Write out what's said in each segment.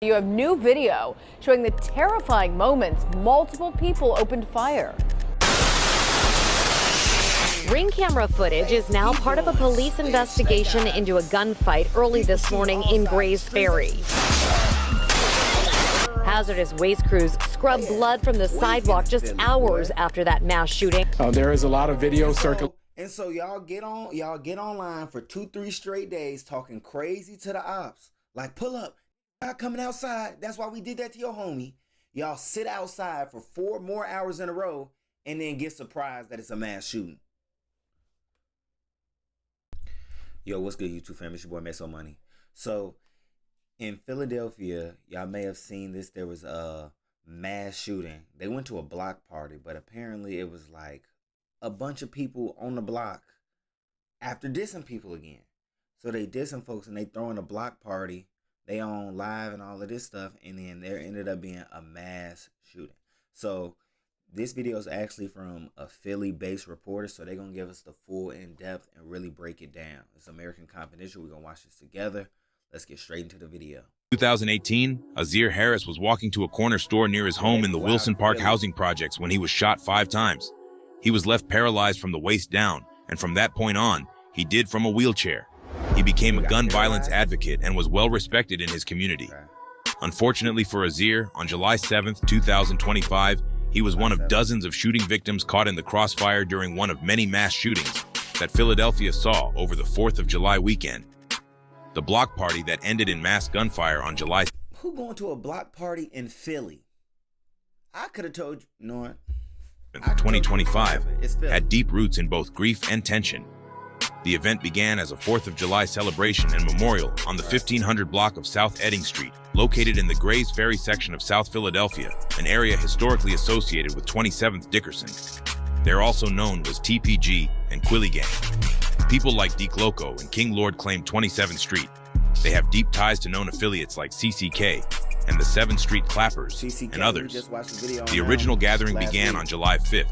You have new video showing the terrifying moments multiple people opened fire. Ring camera footage is now part of a police investigation into a gunfight early this morning in Grays Ferry. Hazardous waste crews scrubbed blood from the sidewalk just hours after that mass shooting. There is a lot of video circulating. And so y'all get online for 2-3 straight days talking crazy to the ops. Like, pull up, not coming outside. That's why we did that to your homie. Y'all sit outside for 4 more hours in a row and then get surprised that it's a mass shooting. Yo, what's good, YouTube fam? It's your boy MasoMoney. So in Philadelphia, y'all may have seen this. There was a mass shooting. They went to a block party, but apparently it was like a bunch of people on the block after dissing people again. So they dissing folks and they throwing a block party. They on live and all of this stuff. And then there ended up being a mass shooting. So this video is actually from a Philly-based reporter. So they're going to give us the full in-depth and really break it down. It's American Confidential. We're going to watch this together. Let's get straight into the video. 2018, Azir Harris was walking to a corner store near his home in the Wilson Park housing projects when he was shot 5 times. He was left paralyzed from the waist down, and from that point on, he did from a wheelchair. He became a gun violence advocate and was well respected in his community. Unfortunately for Azir, on July 7, 2025, he was one of dozens of shooting victims caught in the crossfire during one of many mass shootings that Philadelphia saw over the 4th of July weekend. The block party that ended in mass gunfire on July. Who going to a block party in Philly? I could have told you, you know what? 2025 had deep roots in both grief and tension. The event began as a 4th of July celebration and memorial on the 1500 block of South Etting Street, located in the Grays Ferry section of South Philadelphia, an area historically associated with 27th Dickerson. They're also known as TPG and Quilly Gang. People like Deke Loco and King Lord claim 27th Street. They have deep ties to known affiliates like CCK and the 7th Street Clappers and others. The original gathering began on July 5th,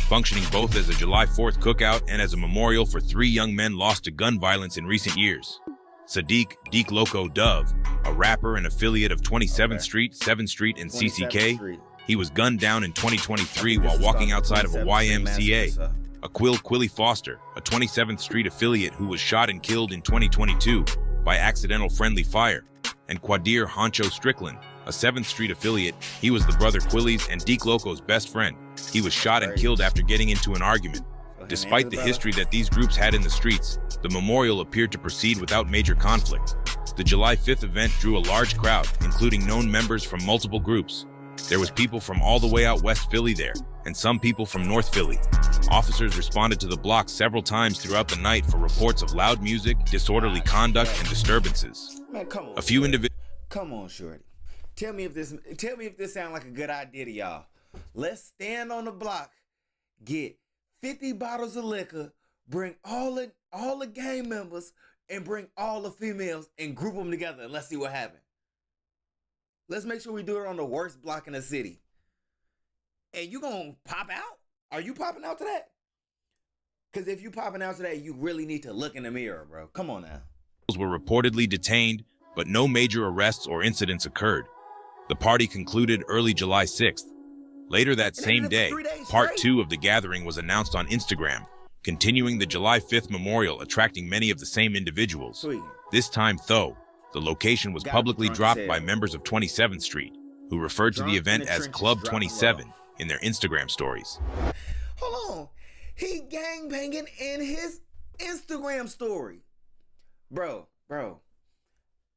functioning both as a July 4th cookout and as a memorial for 3 young men lost to gun violence in recent years. Sadiq Deke Loco Dove, a rapper and affiliate of 27th Street, 7th Street, and CCK, he was gunned down in 2023 while walking outside of a YMCA. Aquil Quilly Foster, a 27th Street affiliate who was shot and killed in 2022 by accidental friendly fire. And Quadir Honcho Strickland, a 7th Street affiliate, he was the brother Quilly's and Deke Loco's best friend. He was shot and killed after getting into an argument. Despite the history that these groups had in the streets, the memorial appeared to proceed without major conflict. The July 5th event drew a large crowd, including known members from multiple groups. There was people from all the way out West Philly there, and some people from North Philly. Officers responded to the block several times throughout the night for reports of loud music, disorderly conduct, and disturbances. Man, come on. A few individuals. Come on, shorty. Tell me if this sounds like a good idea to y'all. Let's stand on the block, get 50 bottles of liquor, bring all the gang members, and bring all the females and group them together, and let's see what happens. Let's make sure we do it on the worst block in the city. And you gonna pop out? Are you popping out to that? Because if you popping out to that, you really need to look in the mirror, bro. Come on now. Were reportedly detained, but no major arrests or incidents occurred. The party concluded early July 6th. Later that same day, part 2 of the gathering was announced on Instagram, continuing the July 5th memorial, attracting many of the same individuals. This time, though, the location was publicly dropped by members of 27th Street, who referred to the event as Club 27 in their Instagram stories. Hold on. He gangbanging in his Instagram story. Bro,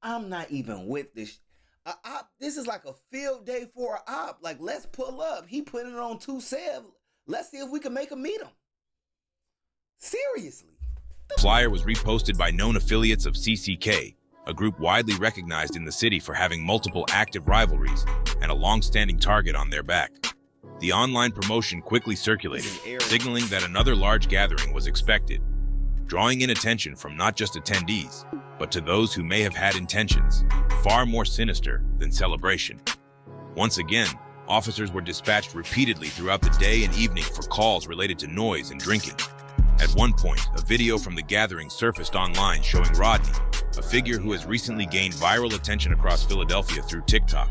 I'm not even with this. This is like a field day for an op. Like, let's pull up. He putting it on 2-7. Let's see if we can make him meet him. Seriously. The flyer was reposted by known affiliates of CCK, a group widely recognized in the city for having multiple active rivalries and a long-standing target on their back. The online promotion quickly circulated, signaling that another large gathering was expected, drawing in attention from not just attendees, but to those who may have had intentions far more sinister than celebration. Once again, officers were dispatched repeatedly throughout the day and evening for calls related to noise and drinking. At one point, a video from the gathering surfaced online showing Rodney, a figure who has recently gained viral attention across Philadelphia through TikTok.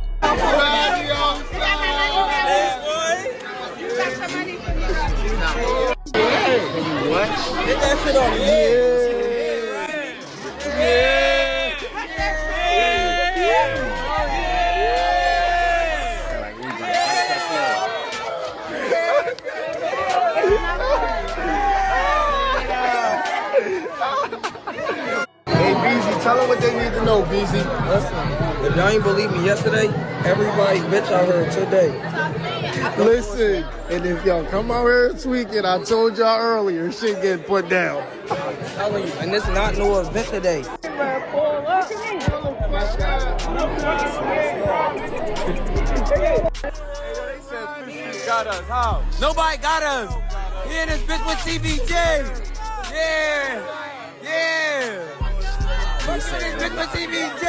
Hey, BZ, tell them what they need to know, BZ. Listen, if y'all ain't believe me yesterday, everybody bitch out here today. Listen, and if y'all come out here tweaking, I told y'all earlier, shit getting put down. I'm telling you, and this is not no event today. Got us, how? Nobody got us. Yeah, this bitch with TBJ. Yeah. This bitch with TBJ.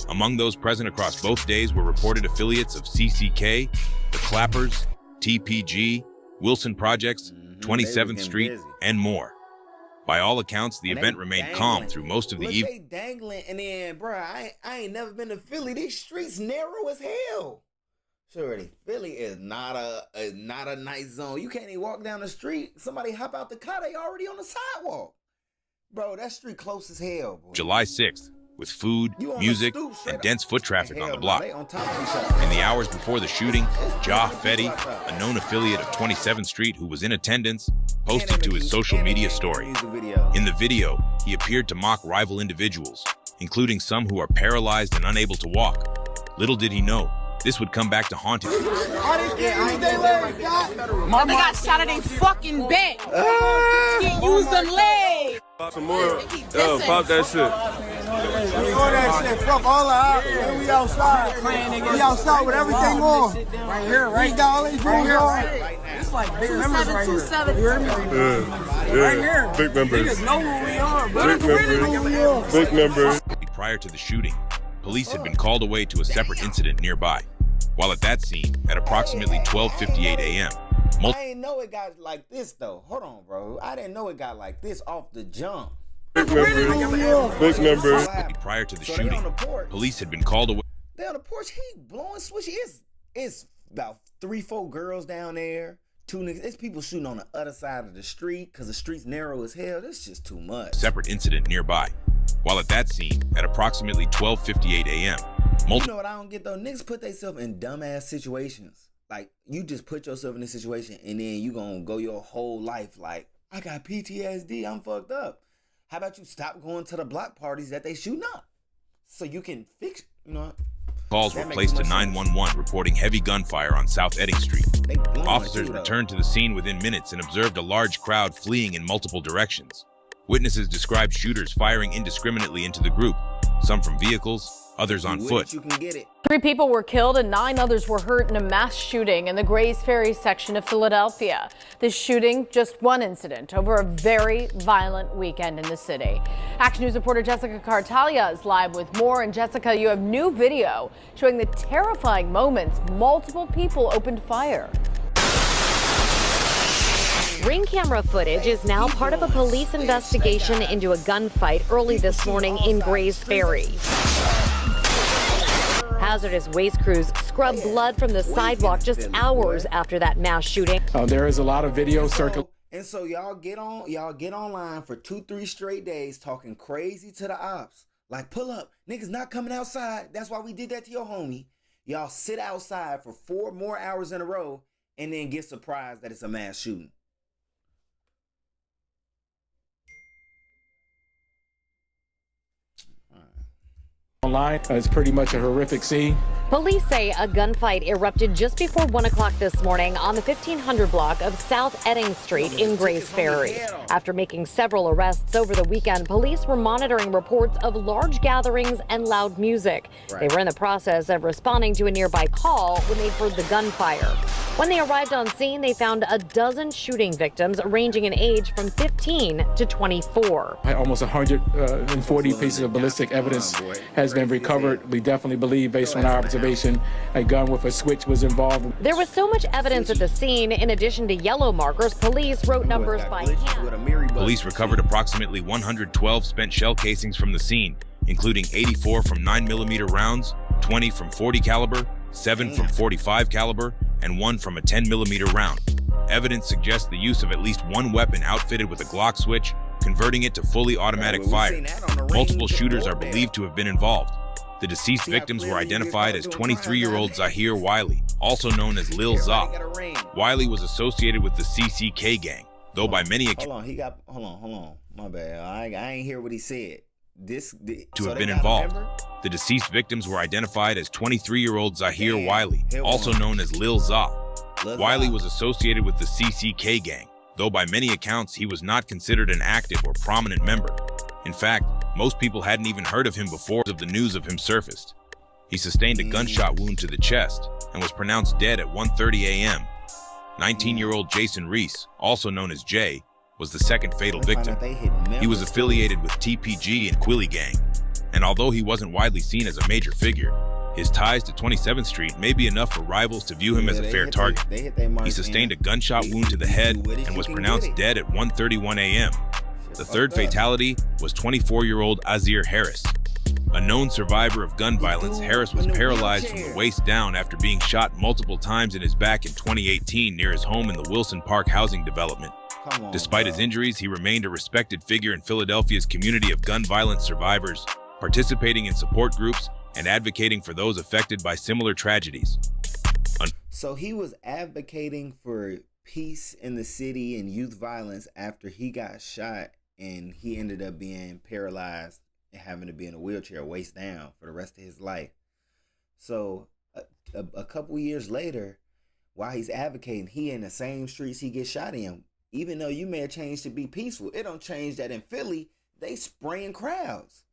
Among those present across both days were reported affiliates of CCK, The Clappers, TPG, Wilson Projects, 27th Street, and more. By all accounts, the event remained calm through most of the evening. They dangling, and then, bro, I ain't never been to Philly. These streets narrow as hell. Shorty, Philly is not a nice zone. You can't even walk down the street. Somebody hop out the car, they already on the sidewalk. Bro, that street close as hell, bro. July 6th, with food, music, and dense foot traffic on the block. On top of each other. In the hours before the shooting, Ja Fetty, a known affiliate of 27th Street who was in attendance, posted to his social media story. In the video, he appeared to mock rival individuals, including some who are paralyzed and unable to walk. Little did he know, this would come back to haunt him. They got shot at a fucking back. Can't use them legs. Some more. Yo, pop that shit. We on that shit, fuck all out. And we outside. We outside with everything on. Right here, right? We got all these rooms on. It's like big members right here. You hear me? Yeah. Right here. Big members. Niggas know who we are, bro. Big members. Prior to the shooting, police had been called away to a separate incident nearby. While at that scene, at approximately 12:58 a.m., I didn't know it got like this, though. Hold on, bro. I didn't know it got like this off the jump. Big members. Big members. Prior to the So shooting, they on the porch. police had been called away. They on the porch, he blowing swishy. It's about 3-4 girls down there. 2 niggas. It's people shooting on the other side of the street because the street's narrow as hell. This just too much. Separate incident nearby. While at that scene, at approximately 12:58 a.m., You know what I don't get though? Niggas put themselves in dumbass situations. Like, you just put yourself in this situation and then you gonna go your whole life like, I got PTSD, I'm fucked up. How about you stop going to the block parties that they shooting up? So you can fix, you know. calls were placed to 911 reporting heavy gunfire on South Etting Street. Officers returned to the scene within minutes and observed a large crowd fleeing in multiple directions. Witnesses described shooters firing indiscriminately into the group, some from vehicles, others on foot. 3 people were killed and 9 others were hurt in a mass shooting in the Grays Ferry section of Philadelphia. This shooting, just one incident over a very violent weekend in the city. Action News reporter Jessica Cartalia is live with more. And Jessica, you have new video showing the terrifying moments multiple people opened fire. Ring camera footage is now part of a police investigation into a gunfight early this morning in Grays Ferry. Hazardous waste crews scrubbed blood from the sidewalk just hours after that mass shooting. There is a lot of video circulating. And so y'all get online for 2-3 straight days talking crazy to the ops. Like, pull up, niggas not coming outside. That's why we did that to your homie. Y'all sit outside for 4 more hours in a row and then get surprised that it's a mass shooting. Online, it's pretty much a horrific scene. Police say a gunfight erupted just before 1 o'clock this morning on the 1500 block of South Etting Street in Grays Ferry. After making several arrests over the weekend, police were monitoring reports of large gatherings and loud music. They were in the process of responding to a nearby call when they heard the gunfire. When they arrived on scene, they found a dozen shooting victims ranging in age from 15 to 24. Almost 140 pieces of ballistic evidence has has been recovered. We definitely believe, based on our observation, a gun with a switch was involved. There was so much evidence at the scene. In addition to yellow markers, police wrote numbers by hand. Police recovered approximately 112 spent shell casings from the scene, including 84 from 9mm rounds, 20 from .40 caliber, 7 from .45 caliber, and 1 from a 10mm round. Evidence suggests the use of at least one weapon outfitted with a Glock switch, converting it to fully automatic fire. Multiple shooters are believed to have been involved. The deceased victims were identified as 23-year-old Zahir Wiley, also known as Lil Zah. Wiley was associated with the CCK gang, though by many accounts hold on. My bad. I ain't hear what he said. To have been involved. The deceased victims were identified as 23-year-old Zahir Wiley, also known as Lil Zah. Wiley was associated with the CCK gang, though by many accounts he was not considered an active or prominent member. In fact, most people hadn't even heard of him before the news of him surfaced. He sustained a gunshot wound to the chest and was pronounced dead at 1:30 a.m. 19-year-old Jason Reese, also known as Jay, was the second fatal victim. He was affiliated with TPG and Quilly Gang, and although he wasn't widely seen as a major figure, his ties to 27th Street may be enough for rivals to view him as a fair target. He sustained a gunshot wound to the head and was pronounced dead at 1:31 a.m. The third fatality was 24-year-old Azir Harris. A known survivor of gun violence, Harris was paralyzed from the waist down after being shot multiple times in his back in 2018 near his home in the Wilson Park housing development. Despite his injuries, he remained a respected figure in Philadelphia's community of gun violence survivors, participating in support groups and advocating for those affected by similar tragedies. So he was advocating for peace in the city and youth violence after he got shot, and he ended up being paralyzed and having to be in a wheelchair waist down for the rest of his life. So a couple years later, while he's advocating, he in the same streets he gets shot in. Even though you may have changed to be peaceful, it don't change that in Philly, they spraying crowds.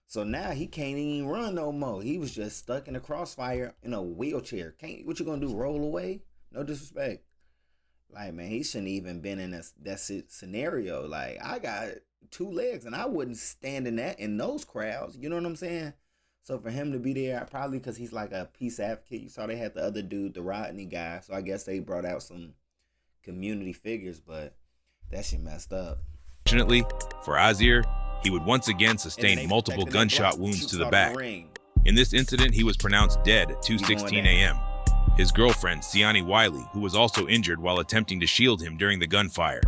So now he can't even run no more. He was just stuck in a crossfire in a wheelchair. What you gonna do, roll away? No disrespect. Like, man, he shouldn't even been in that scenario. Like, I got 2 legs and I wouldn't stand in those crowds. You know what I'm saying? So for him to be there, probably because he's like a peace advocate. You saw they had the other dude, the Rodney guy. So I guess they brought out some community figures, but that shit messed up. Fortunately for Azir, he would once again sustain multiple gunshot wounds to the back. In this incident, he was pronounced dead at 2:16 a.m. His girlfriend, Siani Wiley, who was also injured while attempting to shield him during the gunfire.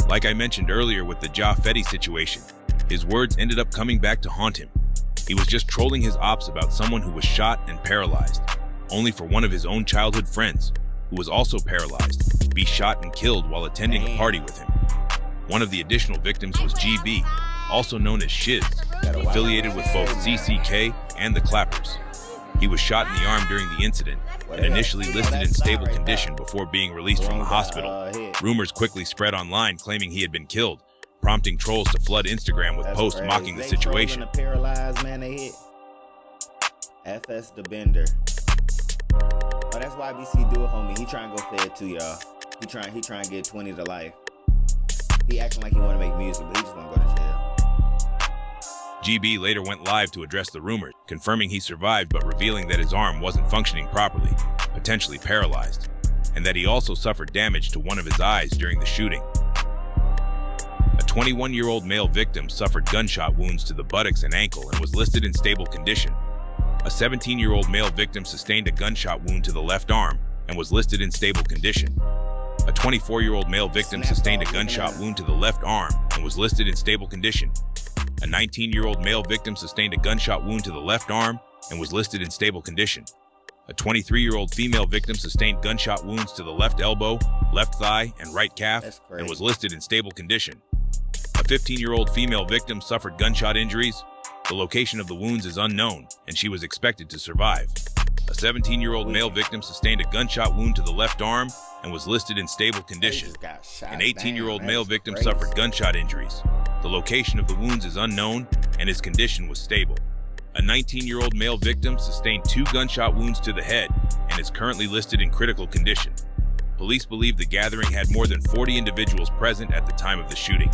Like I mentioned earlier with the Ja Fetty situation, his words ended up coming back to haunt him. He was just trolling his ops about someone who was shot and paralyzed, only for one of his own childhood friends, who was also paralyzed, to be shot and killed while attending a party with him. One of the additional victims was GB, also known as Shiz, affiliated with both CCK and the Clappers. He was shot in the arm during the incident and initially listed in stable condition before being released from the hospital. Rumors quickly spread online claiming he had been killed, prompting trolls to flood Instagram with posts mocking the situation. Paralyzed, man, they hit FS the Bender. Oh, that's why BC do it, homie. He trying to go fed too, y'all. He trying to get 20 to life. He acting like he want to make music, but he just want to go to jail. GB later went live to address the rumors, confirming he survived but revealing that his arm wasn't functioning properly, potentially paralyzed, and that he also suffered damage to one of his eyes during the shooting. A 21-year-old male victim suffered gunshot wounds to the buttocks and ankle and was listed in stable condition. A 17-year-old male victim sustained a gunshot wound to the left arm and was listed in stable condition. A 24-year-old male victim sustained a gunshot wound to the left arm and was listed in stable condition. A 19-year-old male victim sustained a gunshot wound to the left arm and was listed in stable condition. A 23-year-old female victim sustained gunshot wounds to the left elbow, left thigh, and right calf and was listed in stable condition. A 15-year-old female victim suffered gunshot injuries. The location of the wounds is unknown, and she was expected to survive. A 17-year-old male victim sustained a gunshot wound to the left arm and was listed in stable condition. An 18-year-old male victim suffered gunshot injuries. The location of the wounds is unknown, and his condition was stable. A 19-year-old male victim sustained 2 gunshot wounds to the head and is currently listed in critical condition. Police believe the gathering had more than 40 individuals present at the time of the shooting.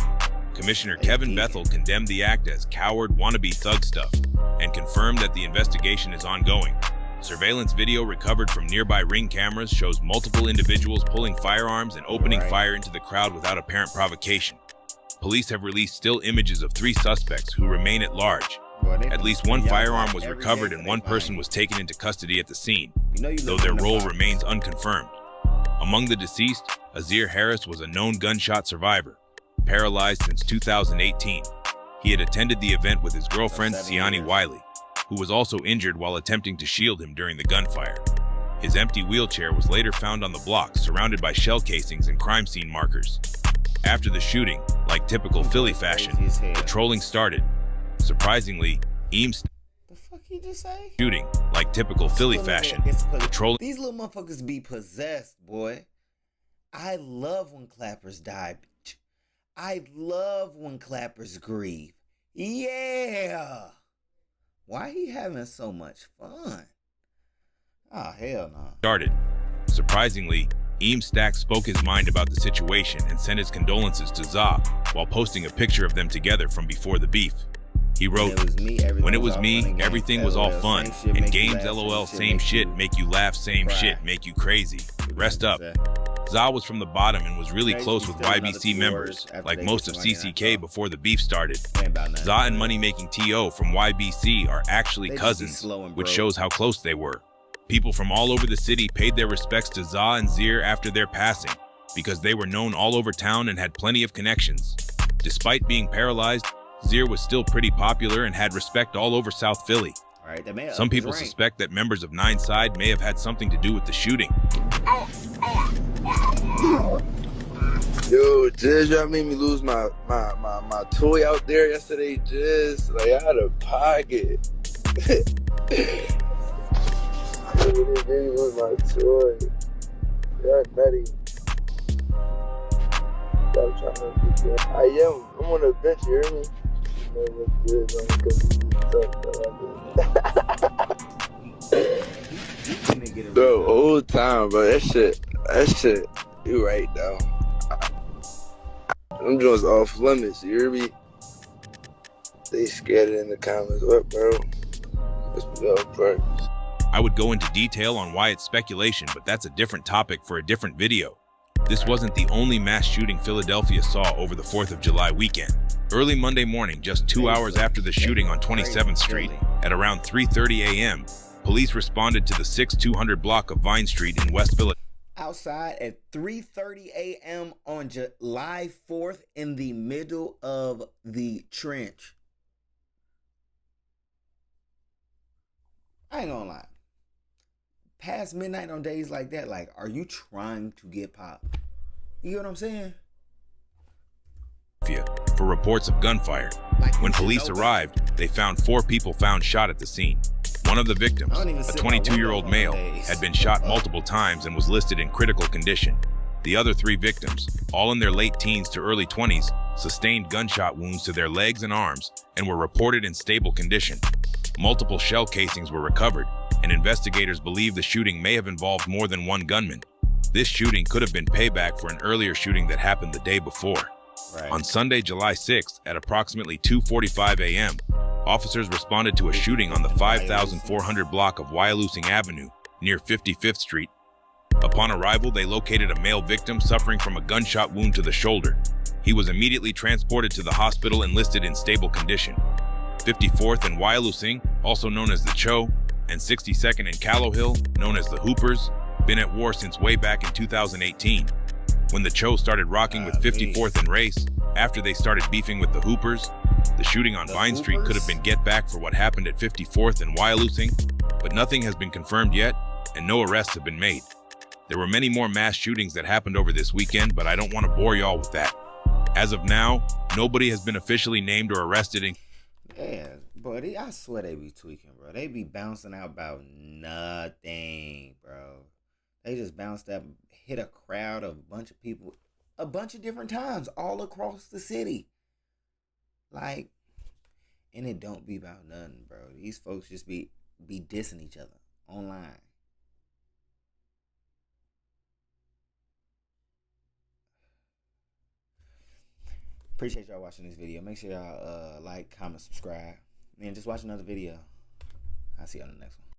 Commissioner Kevin Bethel condemned the act as coward wannabe thug stuff. and confirmed that the investigation is ongoing. Surveillance video recovered from nearby Ring cameras shows multiple individuals pulling firearms and opening fire into the crowd without apparent provocation. Police have released still images of 3 suspects who remain at large. At least 1 firearm was recovered and 1 person was taken into custody at the scene, though their role remains unconfirmed. Among the deceased, Azir Harris was a known gunshot survivor, paralyzed since 2018. He had attended the event with his girlfriend, Siani Wiley, who was also injured while attempting to shield him during the gunfire. His empty wheelchair was later found on the block, surrounded by shell casings and crime scene markers. After the shooting, like typical Philly fashion, the trolling started. Surprisingly, Eames shooting, like typical Philly fashion, the trolling. These little motherfuckers be possessed, boy. I love when clappers die, bitch. I love when clappers grieve. Yeah. Why he having so much fun? Oh, hell no. Started. Surprisingly, Eames Stack spoke his mind about the situation and sent his condolences to Za while posting a picture of them together from before the beef. He wrote, "When it was me, everything was all fun. And games, LOL, same shit, make you laugh, same shit, make you crazy. Rest up." Za was from the bottom and was really close with YBC members, like most of CCK before the beef started. Za and Money-Making T.O. from YBC are actually cousins, which shows how close they were. People from all over the city paid their respects to Za and Zir after their passing, because they were known all over town and had plenty of connections. Despite being paralyzed, Zir was still pretty popular and had respect all over South Philly. Some people suspect that members of Nine Side may have had something to do with the shooting. Yo, Jizz, y'all made me lose my toy out there yesterday, Jizz. Like, I had a pocket. I really was my toy. That's nutty. I'm trying to get there. I'm on the bench, you hear me? Bro, old time, bro. That shit, you right though. Them joints off limits, you hear me? They scared it in the comments. What, bro? Let's be on purpose. I would go into detail on why it's speculation, but that's a different topic for a different video. This wasn't the only mass shooting Philadelphia saw over the 4th of July weekend. Early Monday morning, just 2 hours after the shooting on 27th Street, at around 3:30 a.m., police responded to the 6200 block of Vine Street in West Philadelphia. Outside at 3:30 a.m. on July 4th in the middle of the trench. I ain't gonna lie. Past midnight on days like that, like, are you trying to get popped? You know what I'm saying? For reports of gunfire. When police arrived, they found 4 people found shot at the scene. One of the victims, a 22-year-old male, had been shot multiple times and was listed in critical condition. The other 3 victims, all in their late teens to early 20s, sustained gunshot wounds to their legs and arms and were reported in stable condition. Multiple shell casings were recovered, and investigators believe the shooting may have involved more than one gunman. This shooting could have been payback for an earlier shooting that happened the day before. On Sunday, July 6th, at approximately 2:45 a.m., officers responded to a shooting on the 5400 block of Wyalusing Avenue near 55th Street. Upon arrival, they located a male victim suffering from a gunshot wound to the shoulder. He was immediately transported to the hospital and listed in stable condition. 54th and Wyalusing, also known as the Cho, and 62nd and Callow Hill, known as the Hoopers, been at war since way back in 2018. When the Cho started rocking with 54th and Race, after they started beefing with the Hoopers, the shooting on Vine Street could have been get back for what happened at 54th and Wyalusing, but nothing has been confirmed yet, and no arrests have been made. There were many more mass shootings that happened over this weekend, but I don't want to bore y'all with that. As of now, nobody has been officially named or arrested in... Yeah, buddy, I swear they be tweaking, bro. They be bouncing out about nothing, bro. They just bounced up, hit a crowd of a bunch of people, a bunch of different times, all across the city. Like, and it don't be about nothing, bro. These folks just be dissing each other online. Appreciate y'all watching this video. Make sure y'all like, comment, subscribe. And just watch another video. I'll see you on the next one.